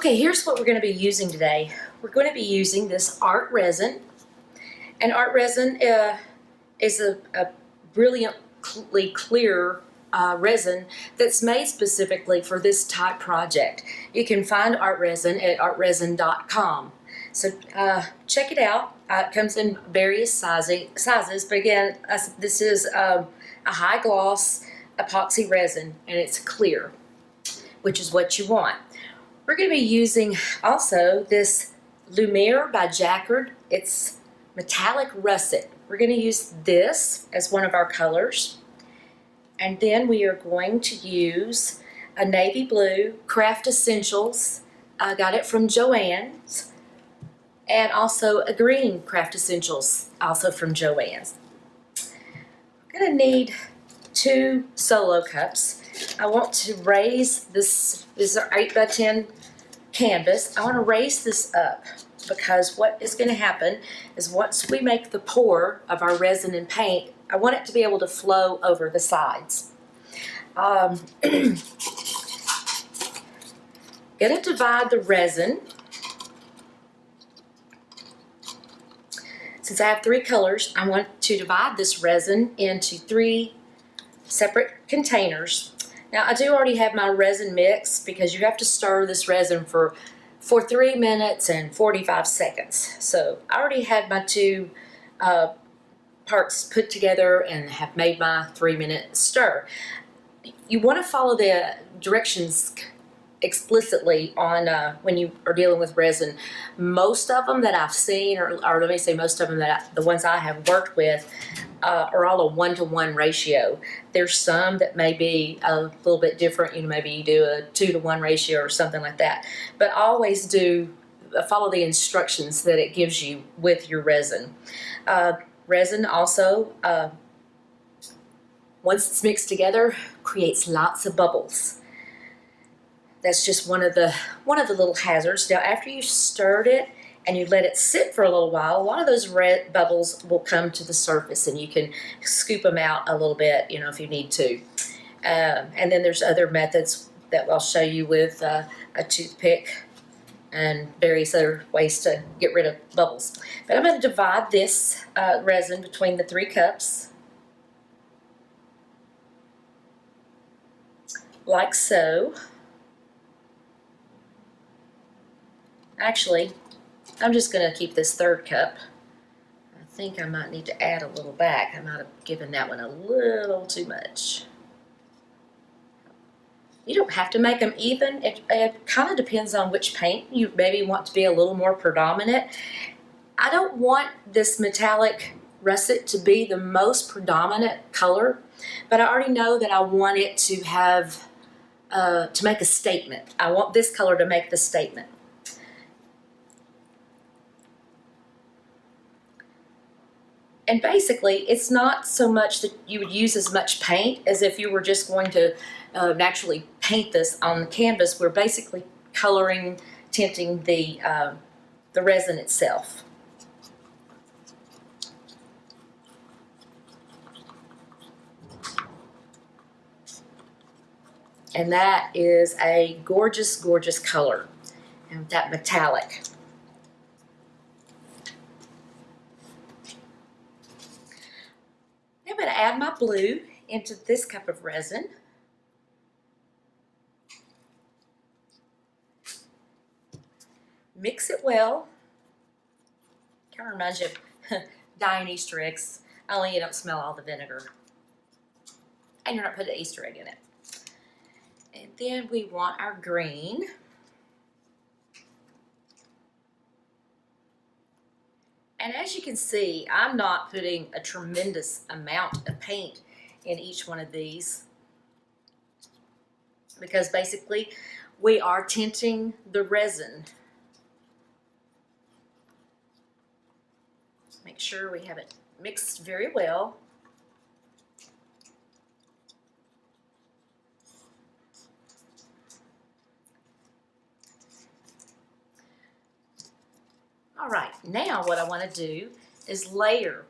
Okay, here's what we're going to be using today. We're going to be using this art resin. And art resin is a brilliantly clear resin that's made specifically for this type project. You can find art resin at artresin.com. So check it out. It comes in various sizes, but again, this is a high gloss epoxy resin, and it's clear, which is what you want. We're going to be using also this Lumiere by Jacquard. It's metallic russet. We're going to use this as one of our colors. And then we are going to use a navy blue Craft Essentials. I got it from JoAnn's. And also a green Craft Essentials, also from JoAnn's. We're going to need 2 solo cups. I want to raise this is our 8x10 canvas. I want to raise this up because what is going to happen is once we make the pour of our resin and paint, I want it to be able to flow over the sides. Going to divide the resin. Since I have 3 colors, I want to divide this resin into 3 separate containers. Now I do already have my resin mix because you have to stir this resin for 3 minutes and 45 seconds. So I already had my 2 parts put together and have made my 3-minute stir. You want to follow the directions explicitly on when you are dealing with resin. Most of them that I've seen, or let me say most of them the ones I have worked with, are all a 1-to-1 ratio. There's some that may be a little bit different. Maybe you do a 2-to-1 ratio or something like that. But always do follow the instructions that it gives you with your resin. Resin also, once it's mixed together, creates lots of bubbles. That's just one of the little hazards. Now, after you've stirred it and you let it sit for a little while, a lot of those red bubbles will come to the surface, and you can scoop them out a little bit, if you need to. And then there's other methods that I'll show you with a toothpick and various other ways to get rid of bubbles. But I'm going to divide this resin between the 3 cups, like so. Actually, I'm just going to keep this 3rd cup. I think I might need to add a little back. I might have given that one a little too much. You don't have to make them even. It kind of depends on which paint you maybe want to be a little more predominant. I don't want this metallic russet to be the most predominant color, but I already know that I want it to have, to make a statement. I want this color to make the statement. And basically, it's not so much that you would use as much paint as if you were just going to naturally paint this on the canvas. We're basically coloring, tinting the resin itself. And that is a gorgeous, gorgeous color, and that metallic. I'm going to add my blue into this cup of resin. Mix it well. Kind of reminds you of dying Easter eggs, only you don't smell all the vinegar. And you're not putting an Easter egg in it. And then we want our green. And as you can see, I'm not putting a tremendous amount of paint in each one of these because basically we are tinting the resin. Make sure we have it mixed very well. All right, now what I want to do is layer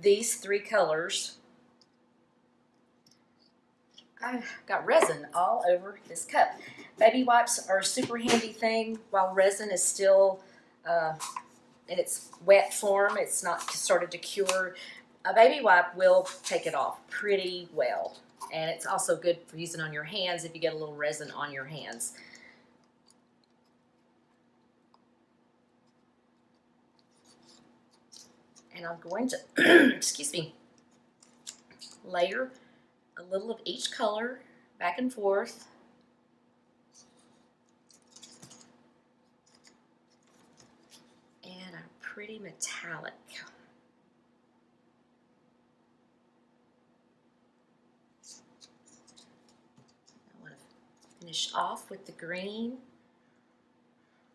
these 3 colors I've got resin all over this cup. Baby wipes are a super handy thing while resin is still in its wet form. It's not started to cure. A baby wipe will take it off pretty well. And it's also good for using on your hands if you get a little resin on your hands. And I'm going to, excuse me, layer a little of each color back and forth. And a pretty metallic. I want to finish off with the green.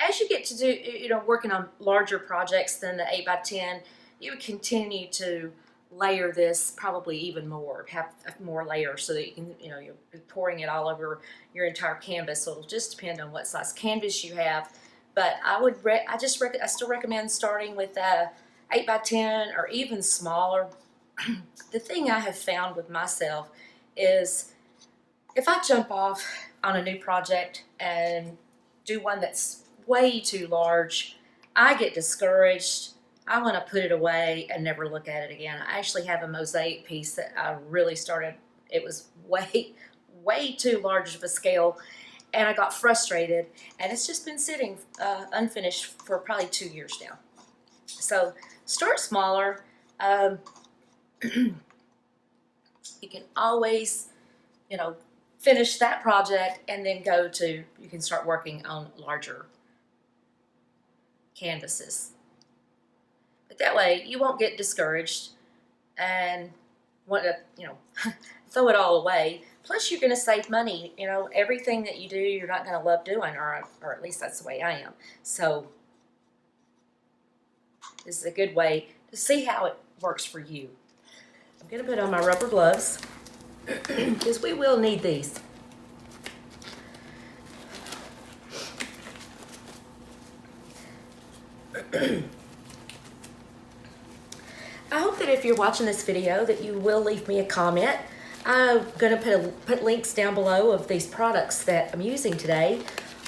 As you get to do, working on larger projects than the 8x10, you would continue to layer this probably even more, have more layers so that you can, you're pouring it all over your entire canvas. So it'll just depend on what size canvas you have. But I still recommend starting with a 8x10 or even smaller. The thing I have found with myself is if I jump off on a new project and do one that's way too large, I get discouraged. I want to put it away and never look at it again. I actually have a mosaic piece that I really started. It was way too large of a scale, and I got frustrated, and it's just been sitting unfinished for probably 2 years now. So start smaller. You can always, finish that project and then you can start working on larger canvases. But that way you won't get discouraged and want to, throw it all away. Plus you're going to save money. Everything that you do, you're not going to love doing, or at least that's the way I am. So this is a good way to see how it works for you. I'm going to put on my rubber gloves because we will need these. I hope that if you're watching this video that you will leave me a comment. I'm going to put links down below of these products that I'm using today.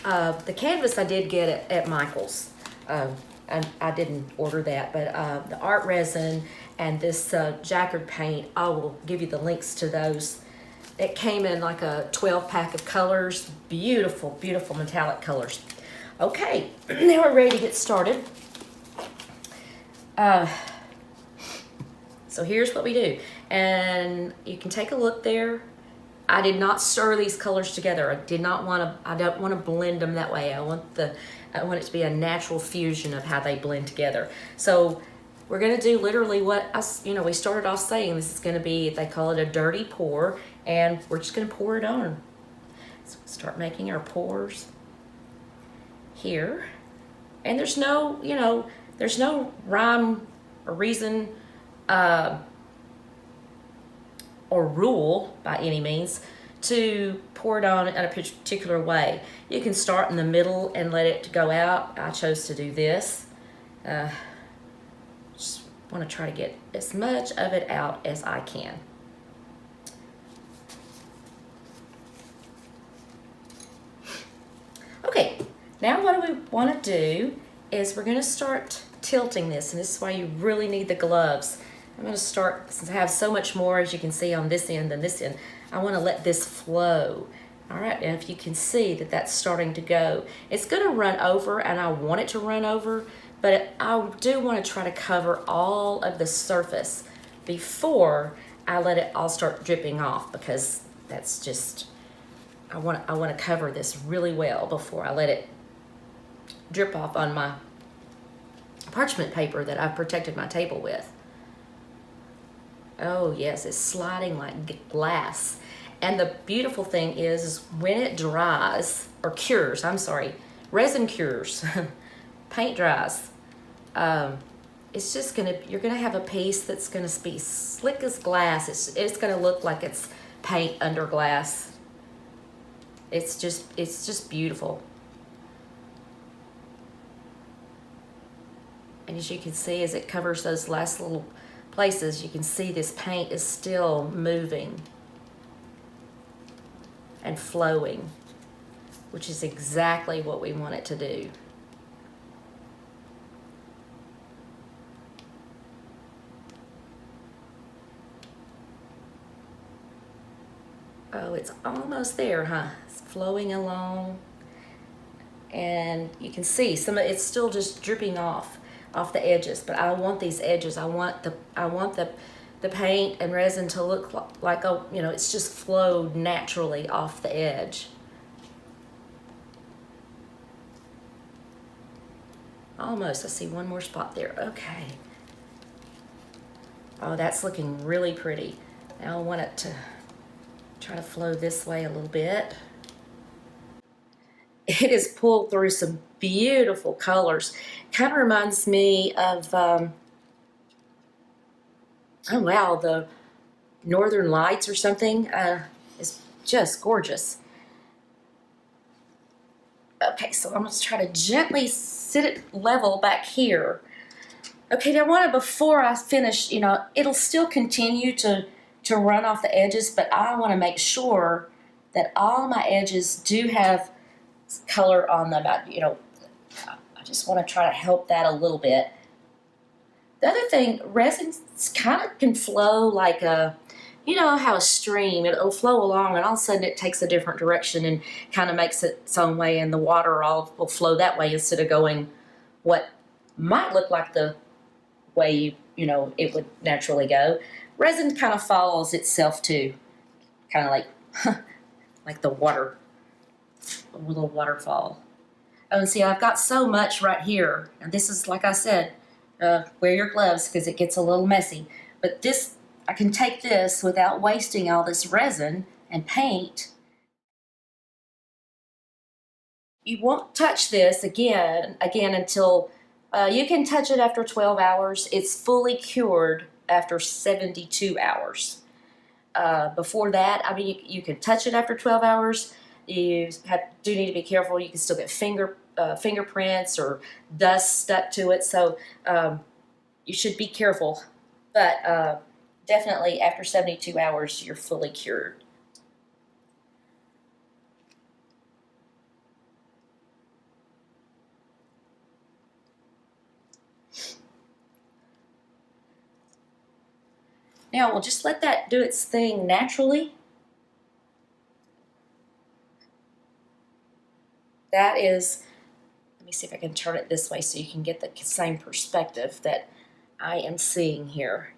The canvas I did get at Michael's. I didn't order that, but the art resin and this jacquard paint, I will give you the links to those. It came in like a 12-pack of colors. Beautiful, beautiful metallic colors. Okay, now we're ready to get started. So here's what we do. And you can take a look there. I did not stir these colors together. I don't want to blend them that way. I want it to be a natural fusion of how they blend together. So we're going to do literally what we started off saying. This is going to be, they call it a dirty pour, and we're just going to pour it on. So we'll start making our pours here. And there's no, there's no rhyme or reason or rule by any means to pour it on in a particular way. You can start in the middle and let it go out. I chose to do this. Just want to try to get as much of it out as I can. Okay, now what we want to do is we're going to start tilting this, and this is why you really need the gloves. I'm going to start, since I have so much more, as you can see, on this end than this end, I want to let this flow. All right, and if you can see that that's starting to go, it's going to run over, and I want it to run over, but I do want to try to cover all of the surface before I let it all start dripping off, because that's just, I want to cover this really well before I let it drip off on my parchment paper that I've protected my table with. Oh yes, it's sliding like glass. And the beautiful thing is when it dries, or cures, I'm sorry, resin cures, paint dries, it's just you're gonna have a piece that's gonna be slick as glass. It's gonna look like it's paint under glass. It's just beautiful. And as you can see, as it covers those last little places, you can see this paint is still moving. and flowing, which is exactly what we want it to do. Oh, it's almost there, huh? It's flowing along. And you can see some of it's still just dripping off the edges, but I want these edges. I want the paint and resin to look like a, you know, it's just flowed naturally off the edge. Almost. I see one more spot there. Okay. Oh, that's looking really pretty. Now I want it to try to flow this way a little bit. It is pulled through some beautiful colors. Kind of reminds me of, oh wow, the Northern Lights or something. It's just gorgeous. Okay, so I'm going to try to gently sit it level back here. Okay, now I want to, before I finish, you know, it'll still continue to run off the edges, but I want to make sure that all my edges do have color on them. You know, I just want to try to help that a little bit. The other thing, resin kind of can flow like a, you know how a stream, it'll flow along and all of a sudden it takes a different direction and kind of makes it its own way, and the water all will flow that way instead of going what might look like the way you know it would naturally go. Resin kind of follows itself too, kind of like like the water, a little waterfall. Oh, and see, I've got so much right here, and this is, like I said, wear your gloves because it gets a little messy. But this, I can take this without wasting all this resin and paint. You won't touch this again until you can touch it after 12 hours. It's fully cured after 72 hours. Before that, I mean, you can touch it after 12 hours. You do need to be careful. You can still get fingerprints or dust stuck to it, so you should be careful. But definitely after 72 hours, you're fully cured. Now we'll just let that do its thing naturally. That is, let me see if I can turn it this way so you can get the same perspective that I am seeing here.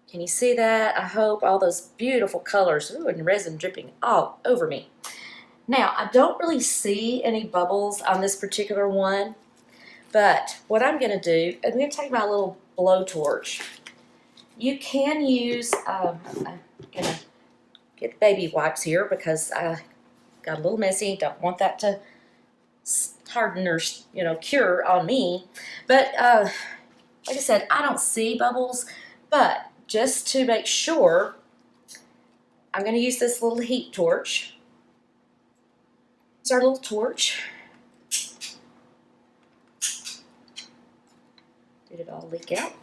Can you see that? I hope all those beautiful colors. Ooh, and resin dripping all over me. Now, I don't really see any bubbles on this particular one, but what I'm going to do, I'm going to take my little blowtorch. You can use, I'm going to get baby wipes here because I got a little messy. Don't want that to harden or, you know, cure on me. But like I said, I don't see bubbles, but just to make sure, I'm going to use this little heat torch. It's our little torch. Did it all leak out?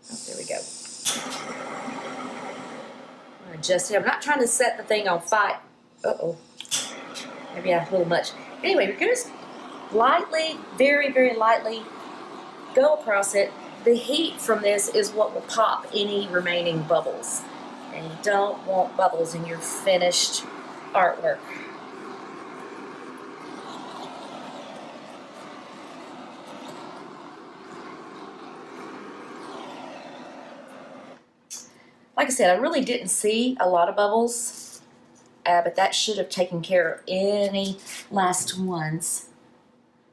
Oh, there we go. Adjust it. I'm not trying to set the thing on fire. Uh-oh. Maybe I have a little much. Anyway, we're going to lightly, very, very lightly go across it. The heat from this is what will pop any remaining bubbles. And you don't want bubbles in your finished artwork. Like I said, I really didn't see a lot of bubbles, but that should have taken care of any last ones.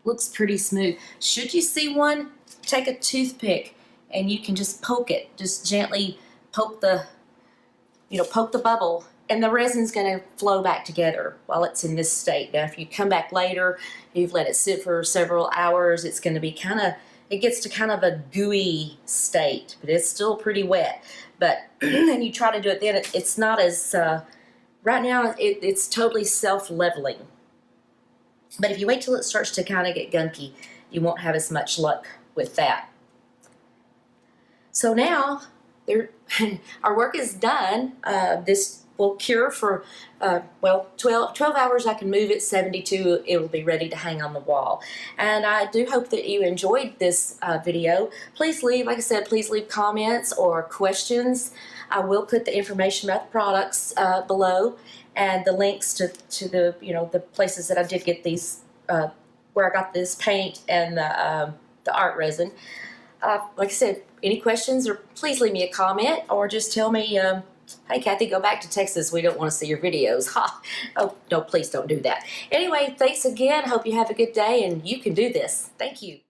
Looks pretty smooth. Should you see one, take a toothpick and you can just poke it. Just gently poke the, poke the bubble, and the resin's going to flow back together while it's in this state. Now, if you come back later, you've let it sit for several hours, it's going to be it gets to kind of a gooey state, but it's still pretty wet. But and you try to do it then, it's not as, right now it's totally self-leveling. But if you wait till it starts to kind of get gunky, you won't have as much luck with that. So now our work is done. This will cure for, 12 hours. I can move it. 72, it will be ready to hang on the wall. And I do hope that you enjoyed this video. Please leave, like I said, please leave comments or questions. I will put the information about the products below, and the links to the, the places that I did get these, where I got this paint and the art resin. Like I said, any questions, or please leave me a comment, or just tell me, hey, Kathy, go back to Texas. We don't want to see your videos. Ha! Oh, no, please don't do that. Anyway, thanks again. Hope you have a good day, and you can do this. Thank you.